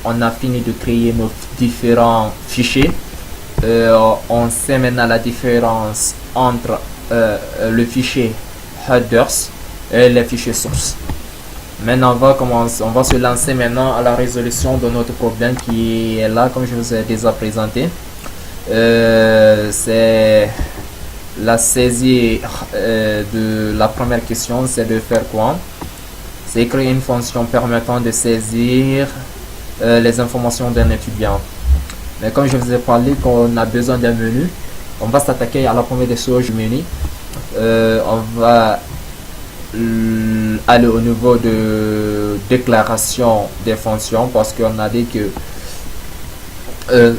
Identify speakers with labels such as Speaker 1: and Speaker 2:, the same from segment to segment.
Speaker 1: on a fini de créer nos différents fichiers. On sait maintenant la différence entre le fichier headers et les fichiers source. Maintenant, on va se lancer maintenant à la résolution de notre problème qui est là, comme je vous ai déjà présenté. C'est la saisie de la première question, c'est de faire quoi? C'est créer une fonction permettant de saisir les informations d'un étudiant. Mais comme je vous ai parlé qu'on a besoin d'un menu, on va s'attaquer à la première des choses du menu. On va aller au niveau de déclaration des fonctions parce qu'on a dit que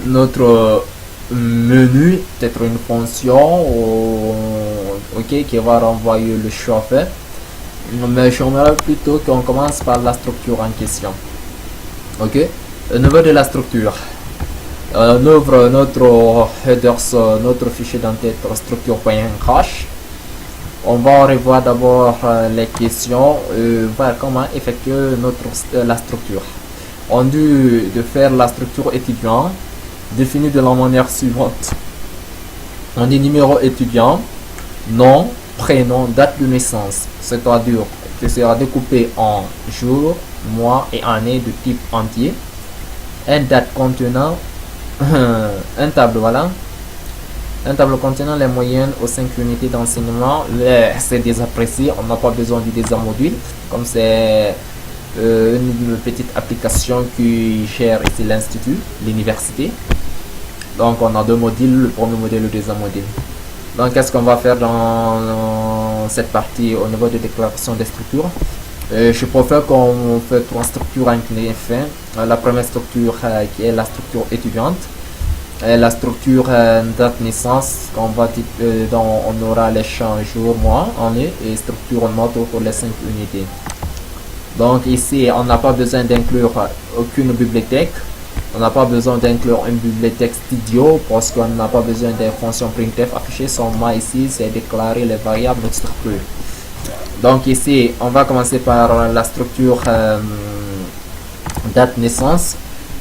Speaker 1: notre menu peut être une fonction qui va renvoyer le choix fait. Mais j'aimerais plutôt qu'on commence par la structure en question. Ok, au niveau de la structure, on ouvre notre headers, notre fichier d'entête structure.crash. On va revoir d'abord les questions, voir comment effectuer la structure. On dit de faire la structure étudiant définie de la manière suivante. On dit numéro étudiant, nom, prénom, date de naissance, c'est-à-dire que sera découpé en jour, mois et année de type entier. Un date contenant un tableau, voilà. Un tableau contenant les moyennes aux 5 unités d'enseignement. C'est déjà précis, on n'a pas besoin du deuxième module. Comme c'est une petite application qui gère ici l'institut, l'université. Donc on a deux modules, le premier module et le deuxième module. Donc qu'est-ce qu'on va faire dans cette partie au niveau de déclaration des structures? Je préfère qu'on fait trois structures en fin. La première structure qui est la structure étudiante. La structure date naissance, on aura les champs jour, mois, année et structure note pour les 5 unités. Donc ici, on n'a pas besoin d'inclure aucune bibliothèque. On n'a pas besoin d'inclure une bibliothèque studio parce qu'on n'a pas besoin des fonctions printf affichées. Seulement ici, c'est déclarer les variables de structure. Donc ici, on va commencer par la structure date naissance.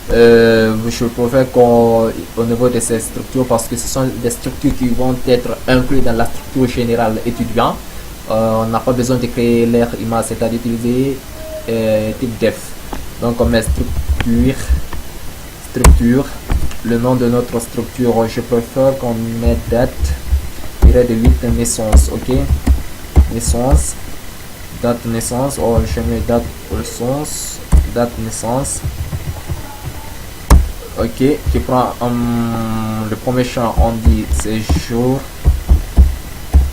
Speaker 1: Je préfère qu'au niveau de ces structures, parce que ce sont des structures qui vont être incluses dans la structure générale étudiant, on n'a pas besoin de créer leur image, c'est-à-dire d'utiliser type def. Donc on met structure, le nom de notre structure, je préfère qu'on mette date de 8 naissance, ok, naissance, date naissance, je mets date naissance, date naissance. Ok, qui prend le premier champ, on dit c'est jour.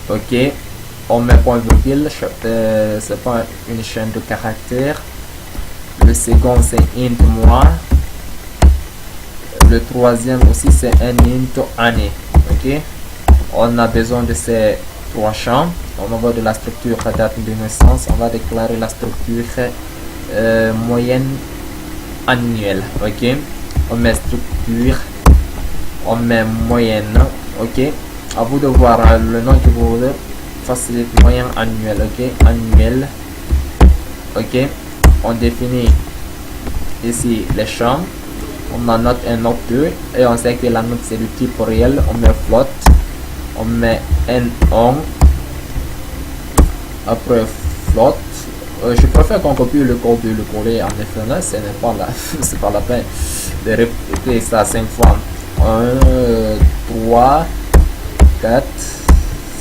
Speaker 1: Ok, on met point virgule, c'est pas une chaîne de caractères. Le second c'est int mois. Le troisième aussi c'est un int année. Ok, on a besoin de ces trois champs. Au niveau de la structure date de naissance, on va déclarer la structure moyenne annuelle. Ok, on met structure, on met moyenne, ok. À vous de voir le nom que vous voulez, facilite moyenne annuel, ok, annuel, ok. On définit ici les champs, on a note 1, note 2, et on sait que la note c'est du type réel, on met float, on met n1, après float. Je préfère qu'on copie le code de le coller en FNA, ce n'est pas c'est pas la peine de répéter ça 5 fois. 1, 3, 4,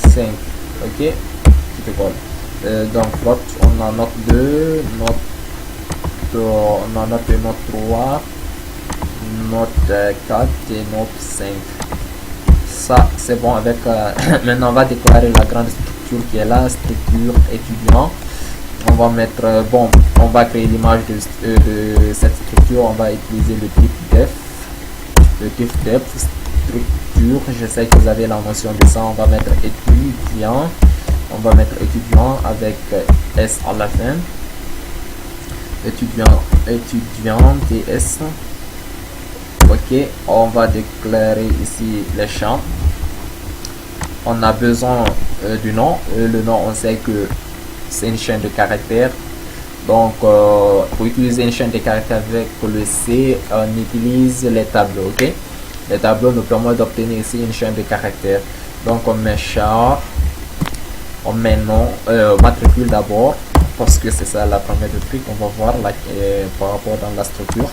Speaker 1: 5. Ok, tu te colles. Donc float, on a note 2, on a note 3, note 4 et note 5. Ça c'est bon avec maintenant on va déclarer la grande structure qui est la structure étudiant. On va mettre, on va créer l'image de cette structure, on va utiliser le type def, structure, je sais que vous avez la notion de ça, on va mettre étudiant, avec S à la fin, étudiant, TS, ok, on va déclarer ici les champs, on a besoin du nom, le nom on sait que c'est une chaîne de caractères. Donc, pour utiliser une chaîne de caractères avec le C, on utilise les tableaux, ok? Les tableaux nous permettent d'obtenir ici une chaîne de caractères. Donc, on met char, on met nom, matricule d'abord, parce que c'est ça la première truc qu'on va voir là, par rapport dans la structure.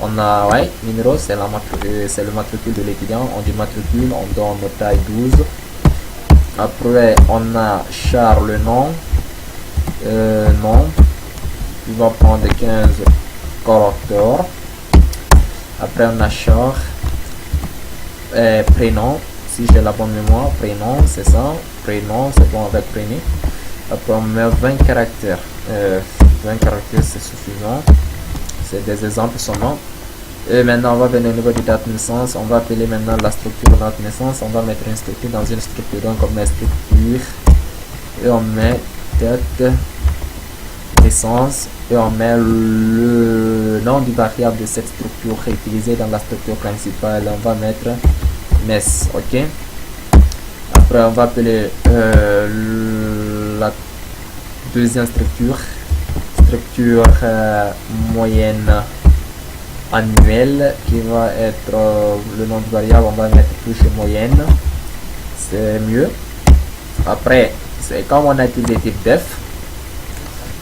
Speaker 1: On a, ouais, numéro, c'est le matricule de l'étudiant. On dit matricule, on donne taille 12. Après, on a char, le nom, nom, il va prendre 15 caractères. Après, on a char, prénom, si j'ai la bonne mémoire, prénom, c'est ça, prénom, c'est bon avec prénom. Après, on met 20 caractères. 20 caractères, c'est suffisant. C'est des exemples seulement. Et maintenant, on va venir au niveau du date de naissance. On va appeler maintenant la structure de date de naissance. On va mettre une structure dans une structure. Donc, on met structure. Et on met date naissance. Et on met le nom du variable de cette structure réutilisée dans la structure principale. On va mettre mess. OK? Après, on va appeler la deuxième structure. Structure moyenne annuelle qui va être le nom de variable, on va mettre touche moyenne, c'est mieux. Après, c'est comme on a utilisé type def,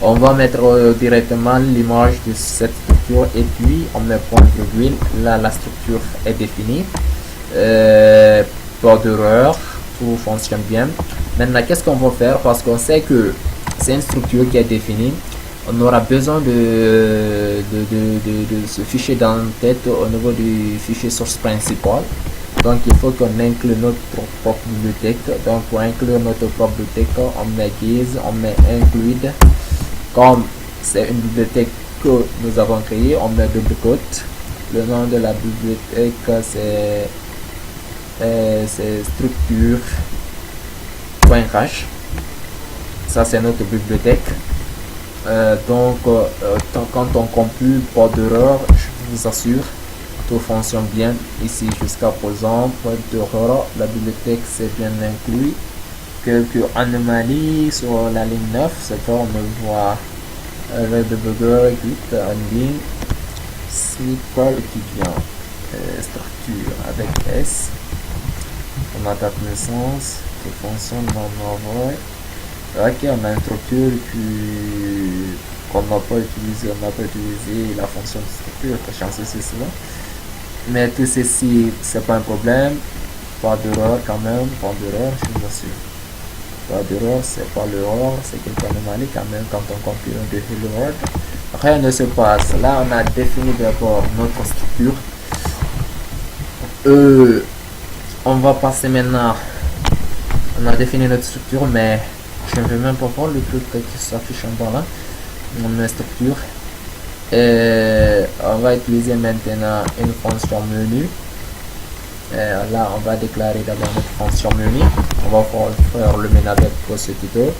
Speaker 1: on va mettre directement l'image de cette structure et puis on met point virgule. Là, la structure est définie. Pas d'erreur, tout fonctionne bien. Maintenant, qu'est-ce qu'on va faire? Parce qu'on sait que c'est une structure qui est définie, on aura besoin de ce fichier dans la tête au niveau du fichier source principal. Donc il faut qu'on inclue notre propre bibliothèque. Donc pour inclure notre propre bibliothèque, on met guise, on met include. Comme c'est une bibliothèque que nous avons créée, on met double quote. Le nom de la bibliothèque c'est structure.h. Ça c'est notre bibliothèque. Donc quand on compile, pas d'erreur, je vous assure, tout fonctionne bien ici jusqu'à présent, pas d'erreur, la bibliothèque c'est bien inclus. Quelques anomalies sur la ligne 9, c'est quand on voit le debugger git ending suite par étudiant, structure avec S, on a date de naissance, tout fonctionne normalement. Ok, on a une structure qu'on n'a pas utilisé, la fonction de structure, que changer cela. Mais tout ceci, c'est pas un problème, pas d'erreur quand même, pas d'erreur, je vous assure. Pas d'erreur, c'est pas l'erreur, c'est quelque anomalie quand même quand on compile un défi Word. Rien ne se passe. Là, on a défini d'abord notre structure. On va passer maintenant. On a défini notre structure, mais je ne vais même pas voir le truc qui s'affiche en bas là. On met structure. Et on va utiliser maintenant une fonction menu. Là, on va déclarer d'abord notre fonction menu. On va faire le menu avec ce tuto.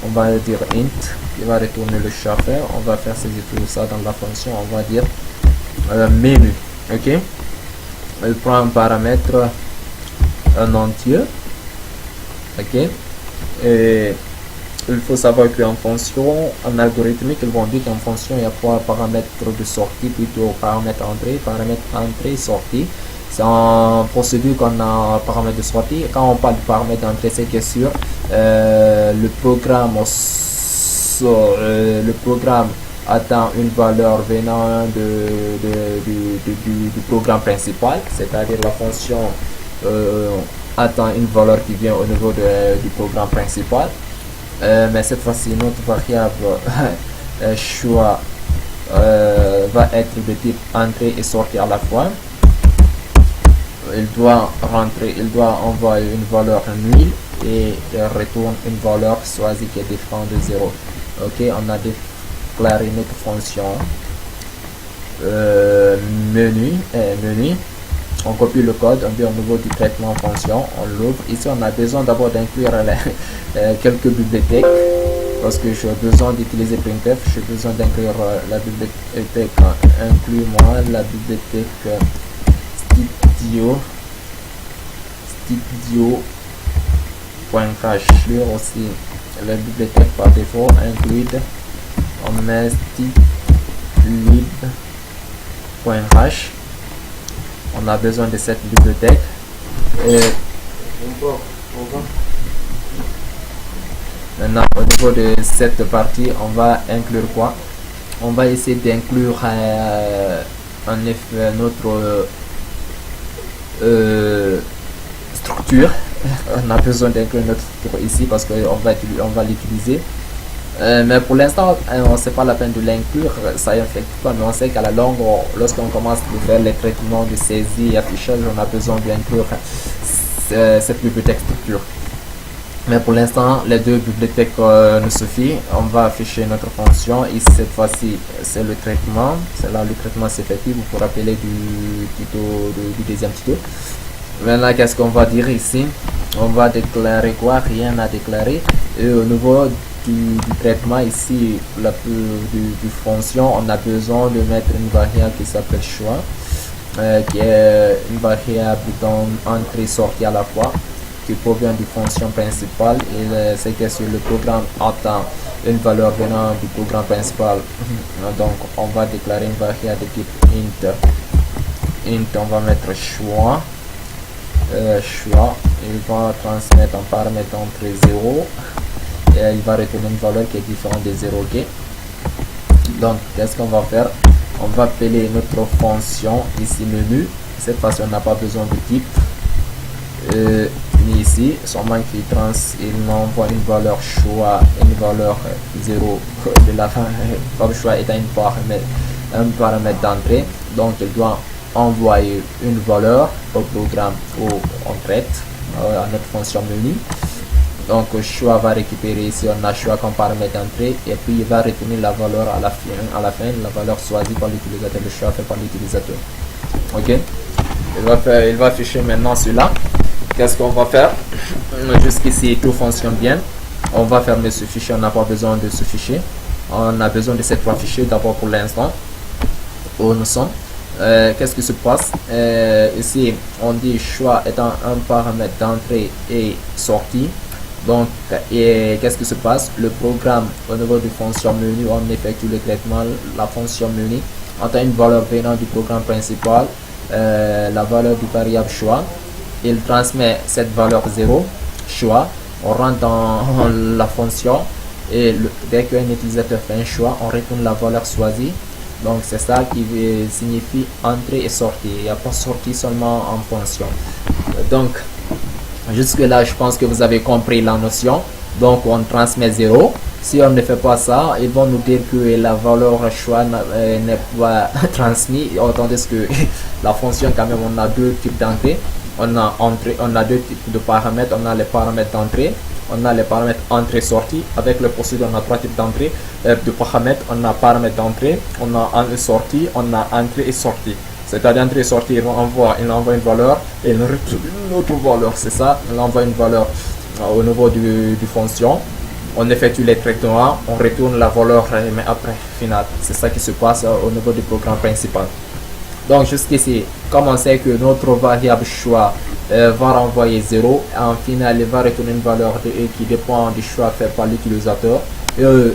Speaker 1: On va dire int, qui va retourner le chauffeur. On va faire saisir tout ça dans la fonction. On va dire menu. Ok. Elle prend un paramètre un entier. Ok. Et il faut savoir qu'en fonction, en algorithmique, ils vont dire qu'en fonction, il y a trois paramètres de sortie, plutôt paramètre entrée, sortie. C'est en procédure qu'on a paramètre de sortie. Quand on parle de paramètre d'entrée, c'est que sûr, le programme attend une valeur venant du programme principal, c'est-à-dire la fonction attend une valeur qui vient au niveau du programme principal. Mais cette fois-ci, notre variable choix va être de type entrée et sortie à la fois. Il doit envoyer une valeur nulle et il retourne une valeur choisie qui est différente de 0. Ok, on a déclaré notre fonction menu. On copie le code, on vient au niveau du traitement fonction, on l'ouvre. Ici, on a besoin d'abord d'inclure quelques bibliothèques parce que j'ai besoin d'utiliser printf. J'ai besoin d'inclure la bibliothèque. Inclus-moi la bibliothèque studio.h. Aussi la bibliothèque par défaut include. on met lib.h. On a besoin de cette bibliothèque. Et maintenant, au niveau de cette partie, on va inclure quoi? On va essayer d'inclure en effet notre structure. On a besoin d'inclure notre structure ici parce qu'on va l'utiliser. Mais pour l'instant, on sait pas la peine de l'inclure, ça n'affecte pas, mais on sait qu'à la longue, lorsqu'on commence à faire les traitements de saisie et affichage, on a besoin d'inclure cette bibliothèque structure. Mais pour l'instant, les deux bibliothèques nous suffisent. On va afficher notre fonction. Ici, cette fois-ci, c'est le traitement. C'est là le traitement s'effectue. Vous vous rappelez du deuxième tuto. Maintenant, qu'est-ce qu'on va dire ici? On va déclarer quoi? Rien à déclarer. Et au niveau du traitement, ici, du fonction, on a besoin de mettre une variable qui s'appelle choix, qui est une variable d'entrée-sortie à la fois, qui provient du fonction principale. Et c'est que sur le programme attend une valeur venant du programme principal. Donc, on va déclarer une variable de type int. Int, on va mettre choix. Choix, il va transmettre un paramètre entre 0 et il va retourner une valeur qui est différente de 0. Ok, donc qu'est-ce qu'on va faire? On va appeler notre fonction ici menu. Cette fois-ci on n'a pas besoin de type ni ici, seulement il envoie une valeur choix, une valeur 0 de la fin, comme choix est un paramètre d'entrée, donc il doit envoyer une valeur au programme où on traite à notre fonction menu. Donc choix va récupérer ici, on a choix comme paramètre d'entrée, et puis il va retourner la valeur à la fin, la valeur choisie par l'utilisateur, le choix fait par l'utilisateur. Ok, il va afficher maintenant celui-là. Qu'est-ce qu'on va faire? Jusqu'ici tout fonctionne bien. On va fermer ce fichier, on n'a pas besoin de ce fichier. On a besoin de ces trois fichiers d'abord pour l'instant où nous sommes. Qu'est-ce qui se passe? Ici on dit choix étant un paramètre d'entrée et sortie. Donc qu'est-ce qui se passe? Le programme au niveau du fonction menu, on effectue le traitement. La fonction menu entend une valeur venant du programme principal, la valeur du variable choix. Il transmet cette valeur 0 choix, on rentre dans la fonction et dès qu'un utilisateur fait un choix, on retourne la valeur choisie. Donc c'est ça qui signifie entrée et sortie. Il n'y a pas sortie seulement en fonction. Donc jusque là je pense que vous avez compris la notion. Donc on transmet 0. Si on ne fait pas ça, ils vont nous dire que la valeur choix n'est pas transmise. Tandis que la fonction, quand même, on a deux types d'entrée. On a deux types de paramètres. On a les paramètres d'entrée, on a les paramètres entrée-sortie. Avec le procédé, on a trois types d'entrée de paramètres. On a paramètres d'entrée, on a entrée-sortie, on a entrée et sortie. C'est-à-dire entrée et sortie, il envoie une valeur et il retrouve une autre valeur. C'est ça, il envoie une valeur au niveau du fonction. On effectue les traitements, on retourne la valeur, mais après, final. C'est ça qui se passe au niveau du programme principal. Donc jusqu'ici, comme on sait que notre variable choix va renvoyer 0, en final il va retourner une valeur qui dépend du choix fait par l'utilisateur.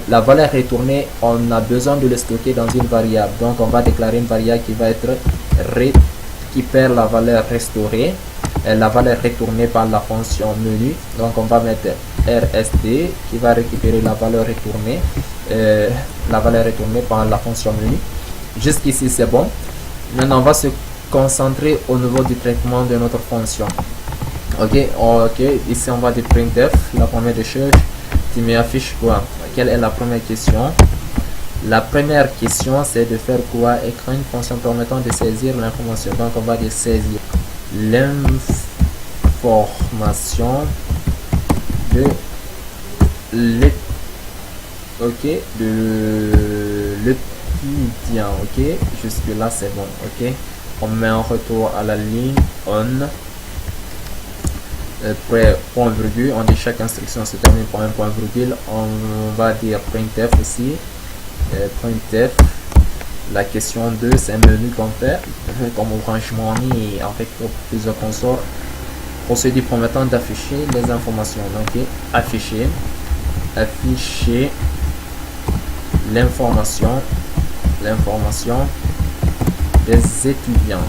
Speaker 1: La valeur retournée, on a besoin de le stocker dans une variable. Donc on va déclarer une variable qui va être qui perd la valeur restaurée, la valeur retournée par la fonction menu. Donc on va mettre RSD qui va récupérer la valeur retournée par la fonction menu. Jusqu'ici c'est bon. Maintenant on va se concentrer au niveau du traitement de notre fonction. Ok, ici on va dire printf. La première des choses, tu m'affiches quoi? Quelle est la première question? La première question c'est de faire quoi? Écrire une fonction permettant de saisir l'information. Donc on va dire saisir l'information de l'étudiant. Ok, jusque là c'est bon. Ok, on met un retour à la ligne on. Point virgule, on dit chaque instruction se termine par un point virgule. On va dire printf aussi. Printf, la question 2 c'est un menu qu'on fait comme Orange Money avec plusieurs consorts. Procédure permettant d'afficher les informations. Donc afficher l'information des étudiants,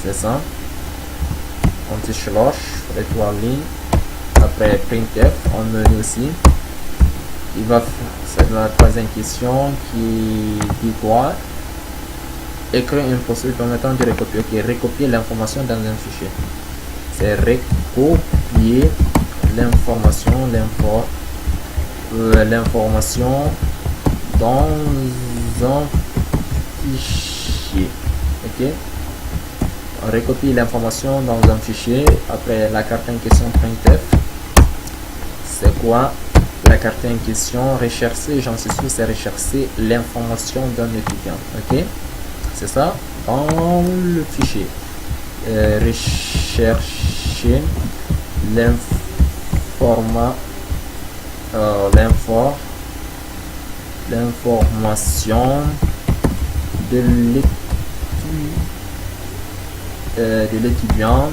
Speaker 1: c'est ça. Anti-slash, étoile ligne, après printf, on menu aussi. C'est la troisième question qui dit quoi? Écrire une procédure permettant de recopier. Ok, recopier l'information dans un fichier. C'est recopier l'information dans un fichier. Ok, on recopie l'information dans un fichier. Après la carte en question printf, c'est quoi la carte en question? Rechercher, j'en suis sûr, c'est rechercher l'information d'un étudiant. Ok, c'est ça dans le fichier. Rechercher l'information de l'étudiant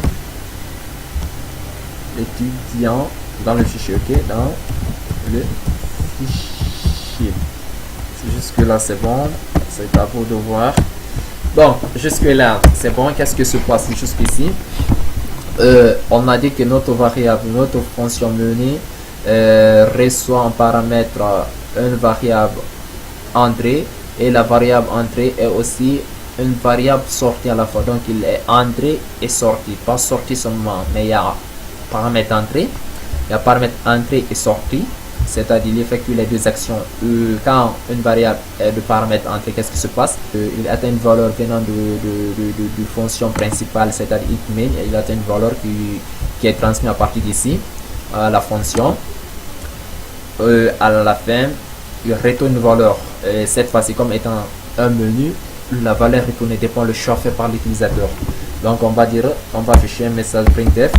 Speaker 1: dans le fichier. Ok, dans le fichier. Jusque là c'est bon, c'est à vous de voir. Bon, jusque là c'est bon. Qu'est-ce que se passe jusqu'ici? On a dit que notre variable, notre fonction menée reçoit en paramètre une variable entrée, et la variable entrée est aussi une variable sortie à la fois. Donc il est entrée et sortie, pas sortie seulement, mais il y a paramètre entrée, il y a paramètre entrée et sortie, c'est-à-dire il effectue les deux actions. Quand une variable est de paramètre entrée, qu'est-ce qui se passe? Il atteint une valeur venant de fonction principale, c'est-à-dire main, il atteint une valeur qui est transmise à partir d'ici à la fonction. À la fin, il retourne une valeur. Cette fois-ci, comme étant un menu, la valeur retournée dépend le choix fait par l'utilisateur. Donc on va afficher un message printf.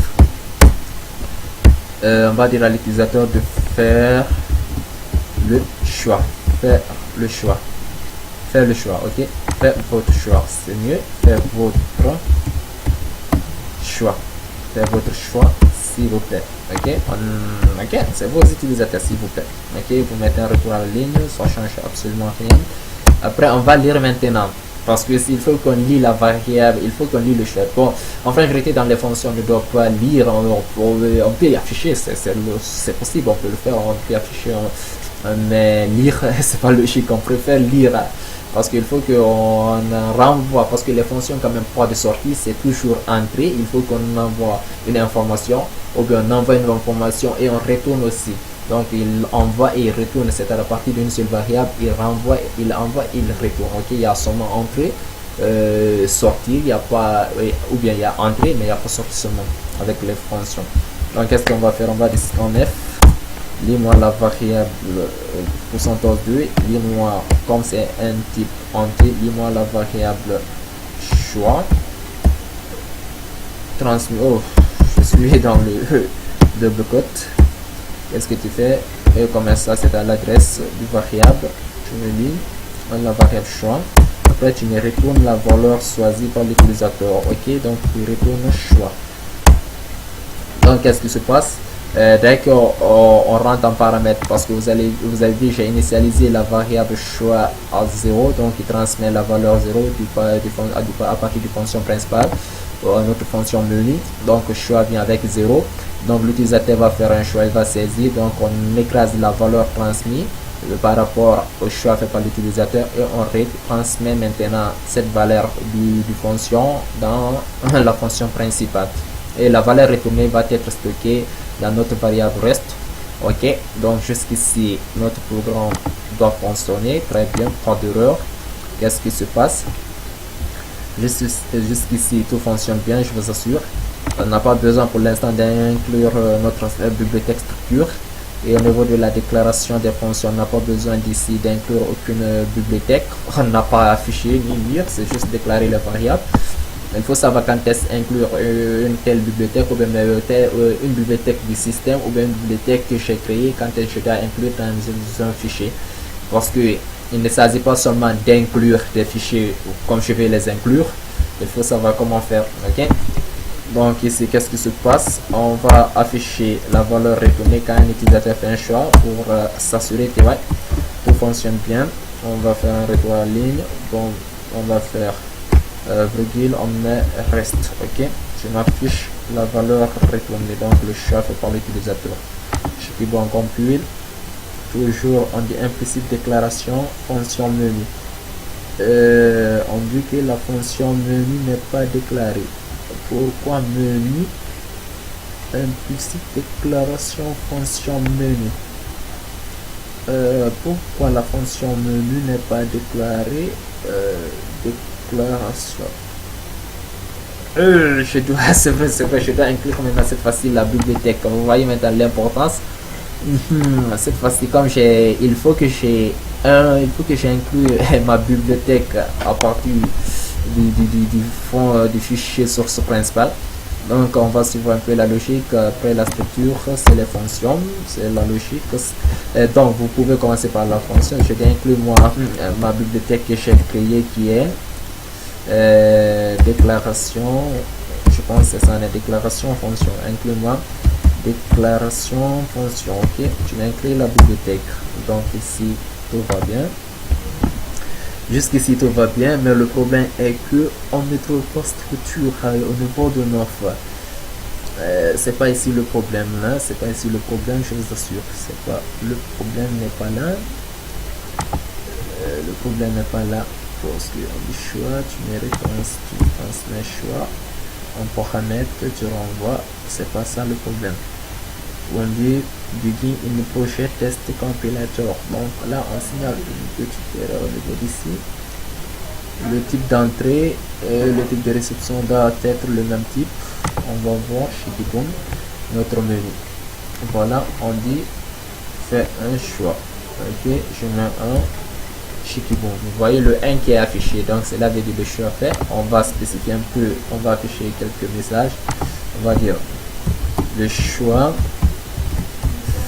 Speaker 1: On va dire à l'utilisateur de faire le choix. Faire le choix, ok. Faire votre choix, c'est mieux. Faire votre choix. S'il vous plaît. Ok, ok, c'est vos utilisateurs, s'il vous plaît. Ok, vous mettez un retour à la ligne, ça change absolument rien. Après, on va lire maintenant, parce que s'il faut qu'on lit la variable, il faut qu'on lit le choix. Bon, en vérité, dans les fonctions, on ne doit pas lire, on peut y afficher, c'est possible, on peut le faire, on peut y afficher, mais lire, c'est pas logique, on préfère lire. Parce qu'il faut qu'on renvoie, parce que les fonctions quand même pas de sortie, c'est toujours entrée. Il faut qu'on envoie une information, ou bien on envoie une information et on retourne aussi. Donc il envoie et il retourne, c'est à la partie d'une seule variable, il envoie, il retourne. Ok, il y a seulement entrée, sortie, il n'y a pas, ou bien il y a entrée, mais il n'y a pas sortie seulement avec les fonctions. Donc qu'est-ce qu'on va faire? On va dire en F. Lis-moi la variable %2, lis-moi, comme c'est un type entier, lis-moi la variable choix. Transmis, oh, je suis dans le double quote. Qu'est-ce que tu fais? Et comme ça, c'est à l'adresse du variable. Tu me lis la variable choix. Après, tu me retournes la valeur choisie par l'utilisateur. Ok, donc tu retournes choix. Donc, qu'est-ce qui se passe? Dès qu'on rentre en paramètre, parce que vous avez dit j'ai initialisé la variable choix à 0, donc il transmet la valeur 0 à partir du fonction principale, notre fonction menu. Donc choix vient avec 0, donc l'utilisateur va faire un choix, il va saisir, donc on écrase la valeur transmise par rapport au choix fait par l'utilisateur et on retransmet maintenant cette valeur du fonction dans la fonction principale, et la valeur retournée va être stockée dans notre variable reste. Ok, donc jusqu'ici notre programme doit fonctionner très bien, pas d'erreur. Qu'est-ce qui se passe? Jusqu'ici tout fonctionne bien, je vous assure. On n'a pas besoin pour l'instant d'inclure notre bibliothèque structure, et au niveau de la déclaration des fonctions, on n'a pas besoin d'ici d'inclure aucune bibliothèque. On n'a pas affiché ni lire, c'est juste déclarer les variables. Il faut savoir quand est-ce inclure une telle bibliothèque, ou bien une bibliothèque du système, ou bien une bibliothèque que j'ai créée, quand est-ce que je dois inclure dans un fichier. Parce que il ne s'agit pas seulement d'inclure des fichiers comme je vais les inclure, il faut savoir comment faire. Ok, donc ici qu'est-ce qui se passe? On va afficher la valeur retournée quand un utilisateur fait un choix pour s'assurer que ouais, tout fonctionne bien. On va faire un retour en ligne. Bon, on va faire virgule, on met reste. Ok, je m'affiche la valeur retournée, donc le choix fait par l'utilisateur. Je clique on compile. Toujours on dit implicite déclaration fonction menu. On dit que la fonction menu n'est pas déclarée. Pourquoi menu? Implicite déclaration fonction menu. Pourquoi la fonction menu n'est pas déclarée? Déclaration. Je dois, c'est vrai, je dois inclure maintenant cette fois-ci la bibliothèque. Vous voyez maintenant l'importance. Cette fois-ci, comme il faut que j'inclue ma bibliothèque à partir du fond du fichier source principal. Donc on va suivre un peu la logique. Après la structure, c'est les fonctions, c'est la logique. Donc vous pouvez commencer par la fonction. Je vais inclure moi ma bibliothèque que j'ai créée qui est déclaration. Je pense que c'est ça, la déclaration fonction. Inclus-moi déclaration fonction. Ok, je vais inclure la bibliothèque. Donc ici tout va bien. Jusqu'ici tout va bien, mais le problème est que on ne trouve pas structure au niveau de notre. C'est pas ici le problème là, c'est pas ici le problème, je vous assure. C'est pas le problème n'est pas là. Le problème n'est pas là parce que on dit choix, tu transmets choix, en paramètre, tu renvoies. C'est pas ça le problème. On dit begin in projet test compilator. Donc là on signale une petite erreur au niveau d'ici. Le type d'entrée et le type de réception doit être le même type. On va voir chez Boom notre menu. Voilà, on dit fait un choix. Ok, je mets un Chikiboom. Vous voyez le 1 qui est affiché, donc c'est là veut dire le choix fait. On va spécifier un peu, on va afficher quelques messages. On va dire le choix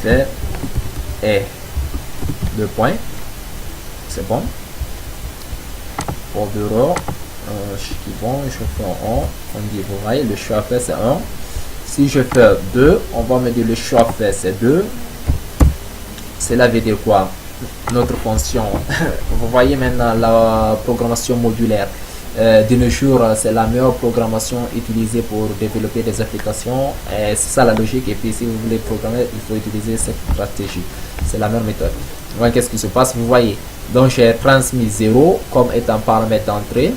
Speaker 1: fait est deux points, c'est bon. Pour bureau, Chikiboom, je fais un 1, on dit vous voyez le choix fait c'est 1. Si je fais 2, on va me dire le choix fait c'est 2. Cela veut dire quoi? Notre fonction, vous voyez maintenant la programmation modulaire. De nos jours, c'est la meilleure programmation utilisée pour développer des applications. C'est ça la logique. Et puis, si vous voulez programmer, il faut utiliser cette stratégie. C'est la meilleure méthode. Donc, qu'est-ce qui se passe? Vous voyez, donc j'ai transmis 0 comme étant paramètre d'entrée.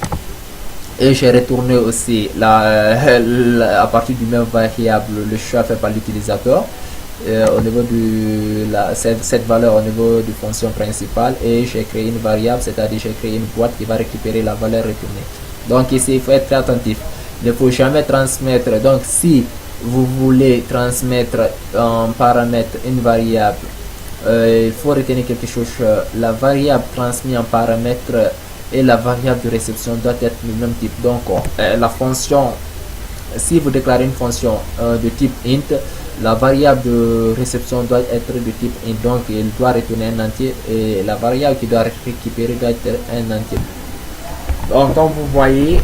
Speaker 1: Et j'ai retourné aussi à partir du même variable le choix fait par l'utilisateur. Au niveau de cette valeur au niveau de fonction principale, et j'ai créé une variable, c'est-à-dire j'ai créé une boîte qui va récupérer la valeur retournée. Donc ici il faut être très attentif, il ne faut jamais transmettre. Donc si vous voulez transmettre un paramètre, une variable, il faut retenir quelque chose. La variable transmise en paramètre et la variable de réception doit être du même type. Donc la fonction, si vous déclarez une fonction de type int, la variable de réception doit être de type int, donc il doit retourner un entier, et la variable qui doit récupérer doit être un entier. Donc comme vous voyez,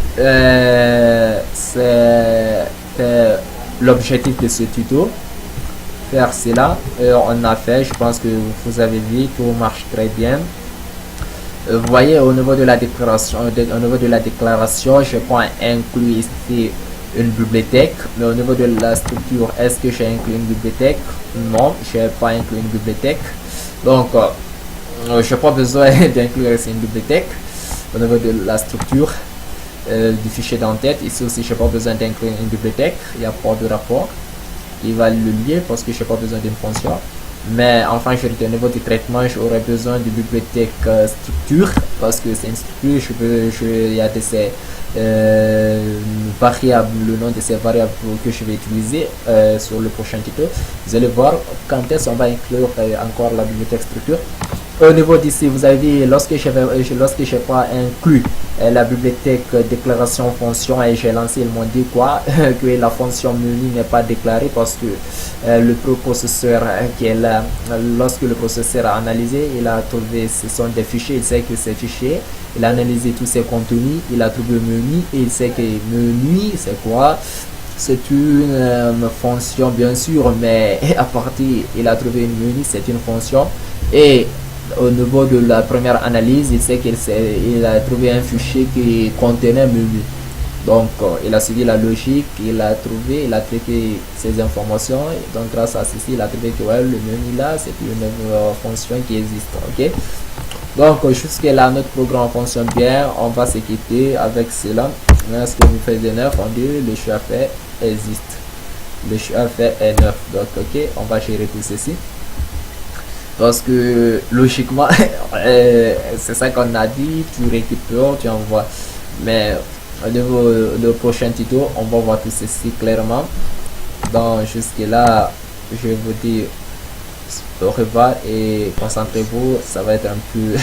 Speaker 1: c'est l'objectif de ce tuto, faire cela. On a fait, je pense que vous avez vu, tout marche très bien. Vous voyez au niveau de la déclaration, je prends inclus ici une bibliothèque, mais au niveau de la structure, est-ce que j'ai inclus une bibliothèque? Non, je n'ai pas inclus une bibliothèque. Donc je n'ai pas besoin d'inclure ici une bibliothèque. Au niveau de la structure du fichier d'entête, ici aussi je n'ai pas besoin d'inclure une bibliothèque. Il n'y a pas de rapport, il va le lier parce que je n'ai pas besoin d'une fonction. Mais enfin, au niveau du traitement, j'aurais besoin de bibliothèque structure, parce que c'est une structure. Il y a des variables, le nom de ces variables que je vais utiliser sur le prochain tuto. Vous allez voir quand est-ce qu'on va inclure encore la bibliothèque structure. Au niveau d'ici, vous avez vu, lorsque je pas inclus la bibliothèque déclaration fonction et j'ai lancé, ils m'ont dit quoi? Que la fonction menu n'est pas déclarée parce que le processeur qui est là, lorsque le processeur a analysé, il a trouvé ce sont des fichiers, il sait que ces fichiers, il a analysé tous ces contenus, il a trouvé menu et il sait que menu c'est quoi? C'est une fonction bien sûr, mais à partir il a trouvé une menu, c'est une fonction, et au niveau de la première analyse, il sait il a trouvé un fichier qui contenait un menu. Donc, il a suivi la logique, il a traité ces informations. Donc, grâce à ceci, il a trouvé que ouais, le menu là, c'est une fonction qui existe. Ok. Donc, jusque-là, notre programme fonctionne bien. On va se quitter avec cela. Lorsque vous faites 9, on dit le choix fait existe. Le choix fait est 9. Donc, ok, on va gérer tout ceci. Parce que logiquement, c'est ça qu'on a dit, tu récupères, tu envoies. Mais au niveau de prochain tuto, on va voir tout ceci clairement. Donc jusque-là, je vous dis au revoir et concentrez-vous, ça va être un peu